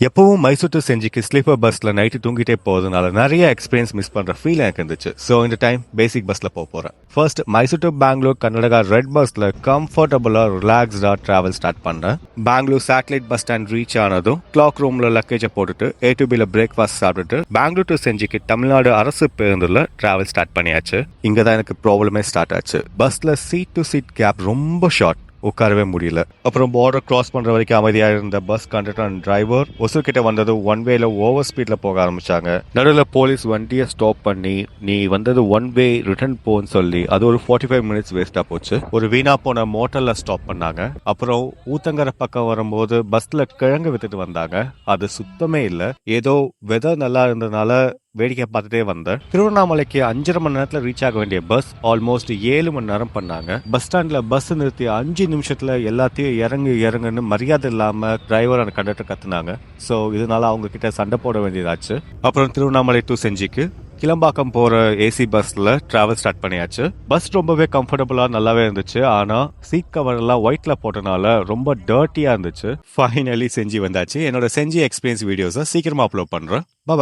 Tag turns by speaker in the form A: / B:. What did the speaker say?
A: எப்பவும் Mysore to செஞ்சிக்கு sleeper பஸ்ல night தூங்கிட்டே போறதுனால நிறைய எக்ஸ்பீரியன்ஸ் மிஸ் பண்ற ஃபீல் எனக்கு இருந்துச்சு. ஸோ இந்த டைம் பேசிக் பஸ்ல போறேன். First Mysore to Bangalore Karnataka red பஸ்ல கம்ஃபர்டபுளா ரிலாக்ஸ்டா டிராவல் ஸ்டார்ட் பண்ணேன். Bangalore satellite bus stand reach ஆனதும் கிளாக் ரூம்ல லக்கேஜை போட்டுட்டு A2Bல பிரேக்ஃபாஸ்ட் சாப்பிட்டுட்டு பெங்களூர் டு செஞ்சிக்கு தமிழ்நாடு அரசு பேருந்துல டிராவல் ஸ்டார்ட் பண்ணியாச்சு. இங்க தான் எனக்கு ப்ராப்ளமே ஸ்டார்ட் ஆச்சு. பஸ்ல சீட் டு சீட் கேப் ரொம்ப ஷார்ட், உட்காரவே முடியல. அப்புறம் பார்டர் கிராஸ் பண்ற வரைக்கும் அமைதியா இருந்த bus conductor and driver Hosur கிட்ட வந்தது ஒன் வேல ஓவர் ஸ்பீட்ல போக ஆரம்பிச்சாங்க. நடுவில் போலீஸ் வண்டியை ஸ்டாப் பண்ணி நீ வந்தது ஒன் வே ரிட்டர்ன் போன்னு சொல்லி அது ஒரு 45 மினிட்ஸ் வேஸ்டா போச்சு. ஒரு வீணா போன மோட்டர்ல ஸ்டாப் பண்ணாங்க. அப்புறம் ஊத்தங்கரை பக்கம் வரும்போது பஸ்ல கிழங்கு வித்துட்டு வந்தாங்க. அது சுத்தமே இல்ல. ஏதோ வெதர் நல்லா இருந்ததுனால வேடிக்கை பார்த்துட்டே வந்தேன். திருவண்ணாமலைக்கு 5.5 மணி நேரத்துல ரீச் ஆக வேண்டிய பஸ் ஆல்மோஸ்ட் 7 மணி நேரம் பண்ணாங்க. பஸ் ஸ்டாண்ட்ல பஸ் நிறுத்தி 5 நிமிஷத்துல எல்லாத்தையும் இறங்குன்னு மரியாதை இல்லாம டிரைவர் அண்ட் கண்டக்டர் கத்துனாங்க. ஸோ இதனால அவங்க கிட்ட சண்டை போட வேண்டியதாச்சு. அப்புறம் திருவண்ணாமலை டு செஞ்சிக்கு கிளம்பாக்கம் போற ஏசி பஸ்ல டிராவல் ஸ்டார்ட் பண்ணியாச்சு. பஸ் ரொம்பவே கம்ஃபர்டபுளா நல்லாவே இருந்துச்சு. ஆனா சீட் கவர் எல்லாம் ஒயிட்ல போட்டனால ரொம்ப டர்ட்டியா இருந்துச்சு. ஃபைனலி செஞ்சி வந்தாச்சு. என்னோட செஞ்சி எக்ஸ்பீரியன்ஸ் வீடியோஸை சீக்கிரமா அப்லோட் பண்றேன். பாய்.